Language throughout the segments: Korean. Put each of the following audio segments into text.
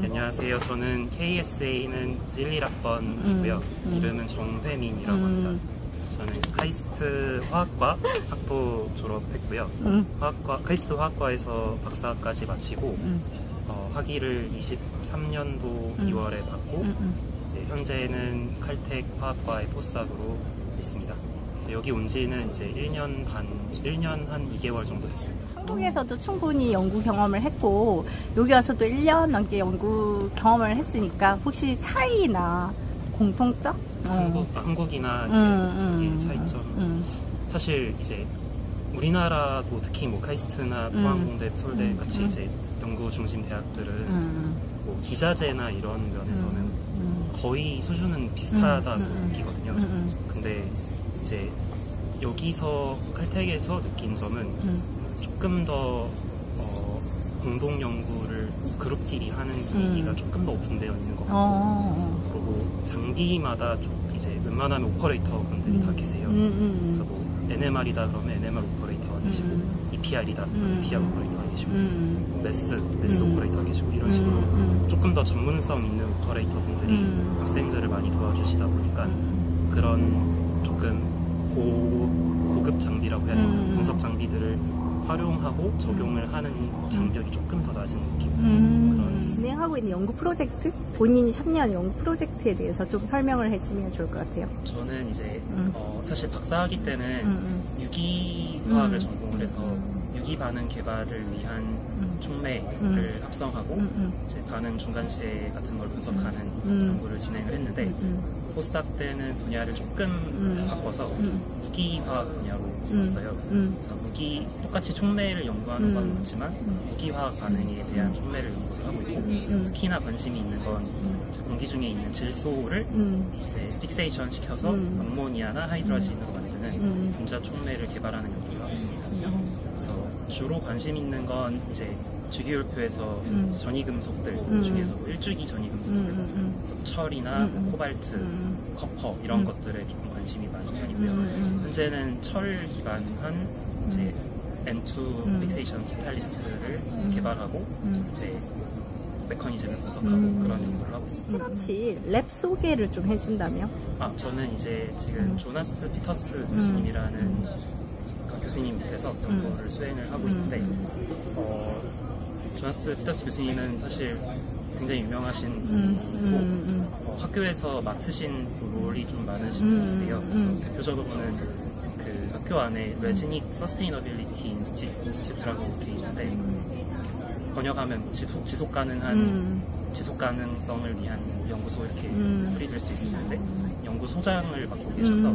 안녕하세요. 저는 KSA는 11학번이고요. 이름은 정회민이라고 합니다. 저는 이제 카이스트 화학과 학부 졸업했고요. 카이스트 화학과에서 박사까지 마치고 학위를 23년도 2월에 받고 이제 현재는 칼텍 화학과의 포스닥으로 있습니다. 여기 온 지는 이제 1년 한 2개월 정도 됐습니다. 한국에서도 충분히 연구 경험을 했고 여기 와서도 1년 넘게 연구 경험을 했으니까 혹시 차이나 공통점? 한국이나 이제 차이점. 사실 이제 우리나라도 특히 뭐 카이스트나 포항공대, 서울대 같이 이제 연구 중심 대학들은 뭐 기자재나 이런 면에서는 거의 수준은 비슷하다고 느끼거든요. 근데 이제 여기서 칼텍에서 느낀 점은 조금 더 공동 연구를 그룹끼리 하는 분위기가 조금 더 오픈되어 있는 것 같고, 그리고 장비마다 좀 이제 웬만하면 오퍼레이터 분들이 다 계세요. 그래서 뭐 NMR이다 그러면 NMR 오퍼레이터가 계시고, EPR이다 그러면 EPR 오퍼레이터가 계시고, 매스 오퍼레이터가 계시고, 이런 식으로 조금 더 전문성 있는 오퍼레이터 분들이 학생들을 많이 도와주시다 보니까 그런 조금 고급 장비라고 해야 되나, 분석 장비들을 활용하고 적용을 하는 장벽이 조금 더 낮은 느낌. 그런 진행하고 있는 연구 프로젝트, 본인이 참여한 연구 프로젝트에 대해서 좀 설명을 해주면 좋을 것 같아요. 저는 이제 사실 박사학위 때는 유기화학을 전공을 해서 유기 반응 개발을 위한 촉매를 합성하고 이제 반응 중간체 같은 걸 분석하는 연구를 진행을 했는데, 포스닥 때는 분야를 조금 바꿔서 무기화학 분야로 찍었어요. 그래서 똑같이 촉매를 연구하는 건 맞지만 무기화학 반응에 대한 촉매를 연구를 하고 있고, 특히나 관심이 있는 건 공기 중에 있는 질소를 이제 픽세이션 시켜서 암모니아나 하이드로진으로 만드는 분자 촉매를 개발하는 연구를 하고 있습니다. 그래서 주로 관심 있는 건 이제 주기율표에서 전이금속들 중에서 일주기 전이금속들, 철이나 코발트, 커퍼 이런 것들에 조금 관심이 많은 편이고요. 현재는 철 기반한 이제 N2 픽세이션 캐탈리스트를 개발하고 이제 메커니즘을 분석하고 그런 연구를 하고 있습니다. 실험실 랩 소개를 좀 해준다면? 저는 이제 지금 조나스 피터스 교수님이라는 교수님 밑에서 연구를 수행을 하고 있는데, 조나스 피터스 교수님은 사실 굉장히 유명하신 분이고 학교에서 맡으신 롤이 좀 많으신 분이세요. 그래서 대표적으로는 그 학교 안에 레지닉 서스테이너빌리티 인스티튜트라고 되어 있는데, 번역하면 지속 가능성을 위한 연구소 이렇게 풀이될 수 있을 텐데, 연구소장을 맡고 계셔서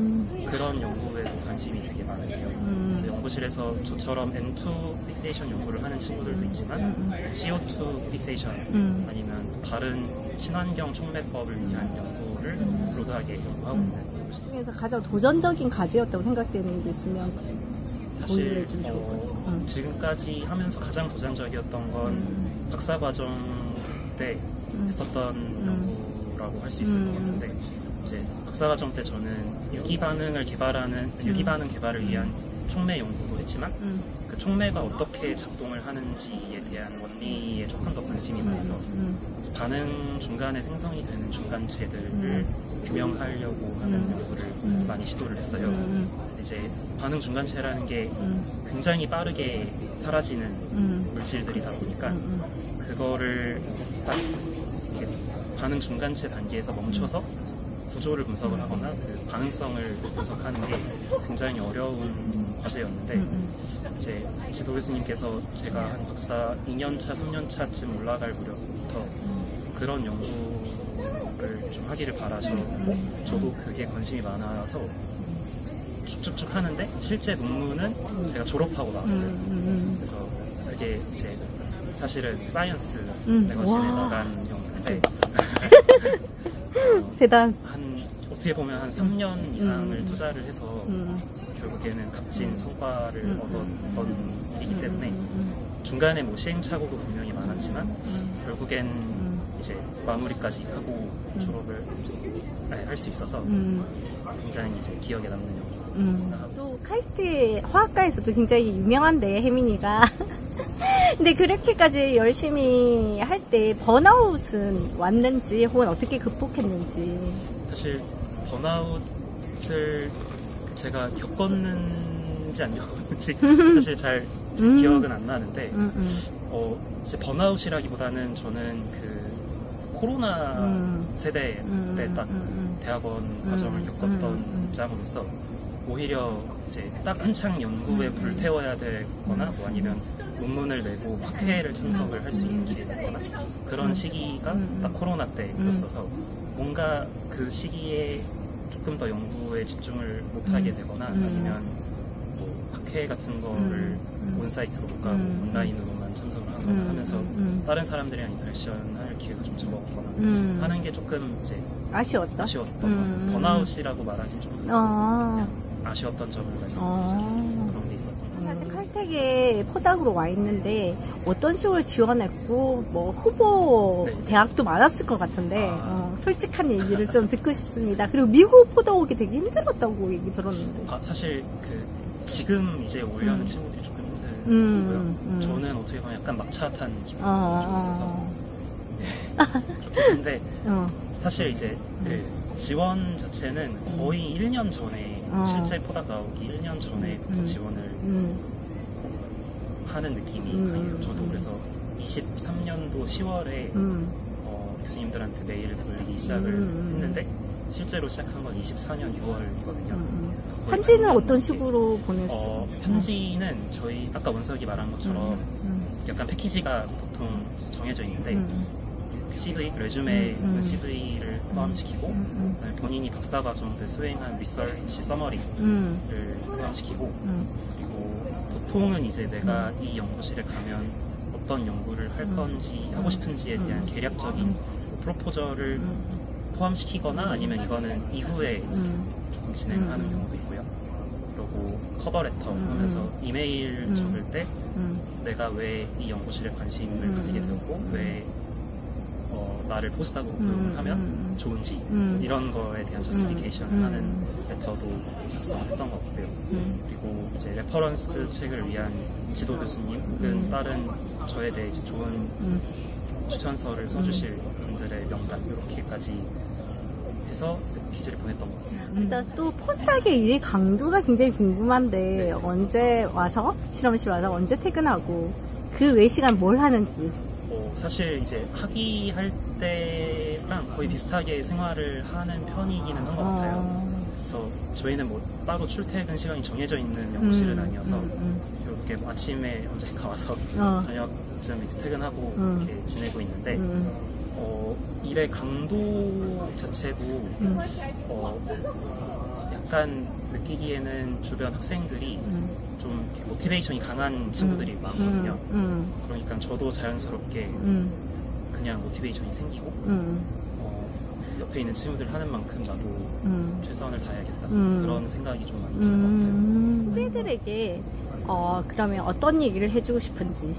그런 연구에도 관심이 되게 많으세요. 그래서 연구실에서 저처럼 N2 픽세이션 연구를 하는 친구들도 있지만 CO2 픽세이션 아니면 다른 친환경 촉매법을 위한 연구를 브로드하게 연구하고 있는 연구실 중에서 가장 도전적인 과제였다고 생각되는 게 있으면 사실 지금까지 하면서 가장 도전적이었던 건 박사과정 때 했었던 연구라고 할 수 있을 것 같은데, 이제 박사과정 때 저는 유기반응 개발을 위한 촉매 연구도 했지만 그 촉매가 어떻게 작동을 하는지에 대한 원리에 조금 더 관심이 많아서 반응 중간에 생성이 되는 중간체들을 규명하려고 하는 연구를 많이 시도를 했어요. 이제 반응 중간체라는 게 굉장히 빠르게 사라지는 물질들이다 보니까 그거를 딱 이렇게 반응 중간체 단계에서 멈춰서 구조를 분석을 하거나 그 반응성을 분석하는 게 굉장히 어려운 과제였는데, 이제 지도 교수님께서 제가 한 박사 2년차, 3년차쯤 올라갈 무렵부터 그런 연구를 좀 하기를 바라셨고, 저도 그게 관심이 많아서 쭉쭉쭉 하는데 실제 논문은 제가 졸업하고 나왔어요. 그래서 그게 이제 사실은 사이언스 매거진에 나간 연구인데 대단. 어떻게 보면 한 3년 이상을 투자를 해서 결국에는 값진 성과를 얻었던 일이기 때문에 중간에 뭐 시행착오도 분명히 많았지만 결국엔 이제 마무리까지 하고 졸업을 할 수 있어서 굉장히 이제 기억에 남는 연구 생각하고 또 카이스트 화학과에서도 굉장히 유명한데 혜민이가 근데 그렇게까지 열심히 할 때 번아웃은 왔는지 혹은 어떻게 극복했는지. 사실 번아웃을 제가 겪었는지 안 겪었는지 사실 잘 기억은 안 나는데 이제 번아웃이라기보다는 저는 그 코로나 세대 때 딱 대학원 과정을 겪었던 입장으로서 오히려 이제 딱 한창 연구에 불태워야 되거나 뭐 아니면 논문을 내고 학회를 참석을 할 수 있는 기회였거나 그런 시기가 딱 코로나 때였어서 뭔가 그 시기에 조금 더 연구에 집중을 못하게 되거나 아니면 뭐 학회 같은 거를 온사이트로 못 가고 온라인으로만 참석을 하거나 하면서 다른 사람들이랑 인터랙션 할 기회가 좀 적었거나 하는 게 조금 이제 아쉬웠던 것 같습니다. 번아웃이라고 말하기 좀 그냥 아쉬웠던 점을 말씀드리자면 그런 게 있었던 것 같습니다. 사실 칼텍에 포닥으로 와 있는데 어떤 식으로 지원했고 뭐 후보 네. 대학도 많았을 것 같은데 솔직한 얘기를 좀 듣고 싶습니다. 그리고 미국 포닥 오기 되게 힘들었다고 얘기 들었는데. 사실 그 지금 이제 오려는 친구들이 조금 힘들고요. 저는 어떻게 보면 약간 막차 탄 기분이 좀 있어서 그렇긴 한데 사실 이제 지원 자체는 거의 1년 전에 실제 포닥 나오기 1년 전에부터 지원을 하는 느낌이 강해요. 저도 그래서 23년도 10월에 교수님들한테 메일을 돌리기 시작을 했는데 실제로 시작한 건 24년 6월이거든요. 편지는 어떤 식으로 보냈어요? 편지는 저희 아까 원석이 말한 것처럼 약간 패키지가 보통 정해져 있는데 CV, 레주메 CV를 포함시키고 본인이 박사과정 때 수행한 리서치 서머리를 포함시키고 그리고 보통은 이제 내가 이 연구실에 가면 어떤 연구를 할 건지 하고 싶은지에 대한 계략적인 프로포저를 포함시키거나 아니면 이거는 이후에 조금 진행을 하는 경우도 있고요. 그리고 커버레터 하면서 이메일 적을 때 내가 왜 이 연구실에 관심을 가지게 되었고 왜 나를 포스트하고 하면 좋은지 이런 거에 대한 저스티피케이션을 하는 레터도 작성했던 것 같고요. 그리고 이제 레퍼런스 책을 위한 지도 교수님 혹은 다른 저에 대해 이제 좋은 추천서를 써주실 분들의 명단 이렇게까지 해서 퀴즈를 보냈던 것 같습니다. 일단 또 포스닥의 일의 강도가 굉장히 궁금한데 언제 와서 실험실 와서 언제 퇴근하고 그 외 시간 뭘 하는지. 사실 이제 학위할 때랑 거의 비슷하게 생활을 하는 편이기는 한 것 같아요. 그래서 저희는 뭐 따로 출퇴근 시간이 정해져 있는 연구실은 아니어서 이렇게 뭐 아침에 언제가 와서 저녁쯤 이제 퇴근하고 이렇게 지내고 있는데 일의 강도 자체도 약간 느끼기에는 주변 학생들이 좀 이렇게 모티베이션이 강한 친구들이 많거든요. 그러니까 저도 자연스럽게 그냥 모티베이션이 생기고 옆에 있는 친구들 하는 만큼 나도 최선을 다해야겠다 그런 생각이 좀 많이 드는 것 같아요. 후배들에게 그러면 어떤 얘기를 해주고 싶은지.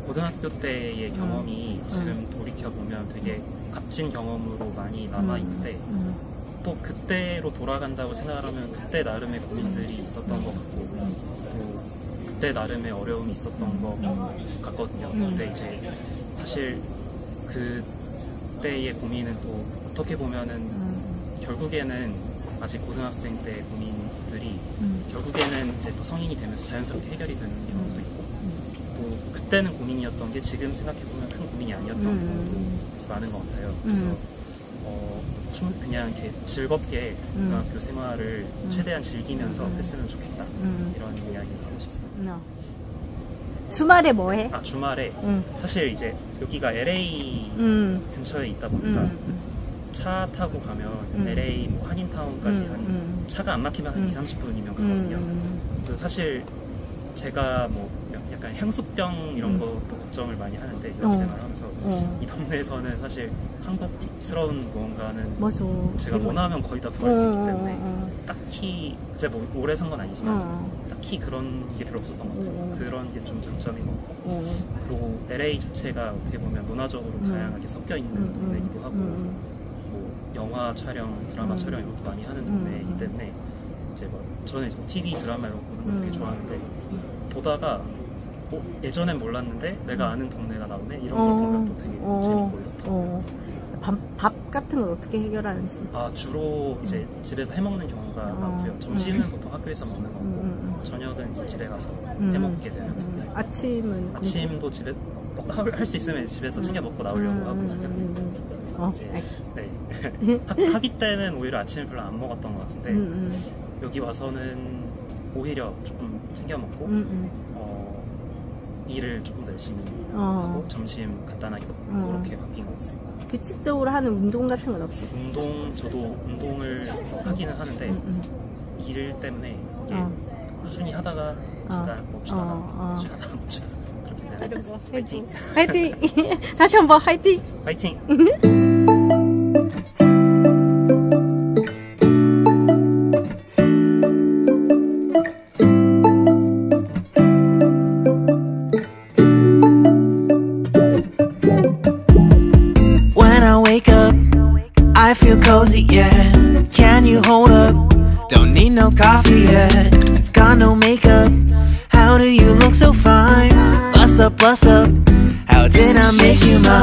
고등학교 때의 경험이 지금 돌이켜보면 되게 값진 경험으로 많이 남아있는데 또 그때로 돌아간다고 생각하면 그때 나름의 고민들이 있었던 것 같고 또 그때 나름의 어려움이 있었던 것 같거든요. 근데 이제 사실 그때의 고민은 또 어떻게 보면은 결국에는 아직 고등학생 때 고민들이 결국에는 이제 또 성인이 되면서 자연스럽게 해결이 되는 경우도 있고 또 그때는 고민이었던 게 지금 생각해보면 큰 고민이 아니었던 경우도 많은 것 같아요. 그래서 그냥 이렇게 즐겁게 고등학교 생활을 최대한 즐기면서 했으면 좋겠다 이런 이야기를 하고 싶습니다. 주말에 뭐 해? 주말에 사실 이제 여기가 LA 근처에 있다 보니까 차 타고 가면 LA 뭐 한인타운까지 한 차가 안 막히면 한 2-30분이면 가거든요. 그래서 사실 제가 뭐 약간 향수병 이런 것도 걱정을 많이 하는데 유학생활 하면서 이 동네에서는 사실 한국스러운 무언가는 맞아. 제가 원하면 거의 다 구할 수 있기 때문에 딱히 제가 뭐 오래 산 건 아니지만 딱히 그런 게 별로 없었던 것 같아요. 그런 게 좀 장점인 것 같고 그리고 LA 자체가 어떻게 보면 문화적으로 다양하게 섞여 있는 동네이기도 하고 뭐 영화 촬영, 드라마 촬영 이런 것도 많이 하는 동네이기 때문에 이제 뭐 저는 이제 TV 드라마 이런 거 보는 거 되게 좋아하는데 보다가 예전엔 몰랐는데 내가 아는 동네가 나오네 이런 걸 보면 또 되게 재밌고 이렇더라고요. 밥 같은 건 어떻게 해결하는지? 주로 이제 집에서 해먹는 경우가 많고요. 점심은 보통 학교에서 먹는 거고 저녁은 이제 집에 가서 해먹게 되는 겁니다. 아침도 집에 할 수 있으면 집에서 챙겨 먹고 나오려고 하고 이제 학기 때는 오히려 아침을 별로 안 먹었던 것 같은데 여기 와서는 오히려 조금 챙겨 먹고 일을 조금 더 열심히 하고 점심 간단하게 먹고 그렇게 바뀐 것 같습니다. 규칙적으로 하는 운동 같은 건 없어요? 저도 운동을 하기는 하는데 일 때문에 이게 꾸준히 하다가 잠깐 멈추다가 그렇게 되는 것 같습니다. 화이팅! 다시 한번 화이팅! 화이팅! I feel cozy, yeah. Can you hold up? Don't need no coffee yet. Got no makeup. How do you look so fine? Bust up, bust up. How did I make you mine?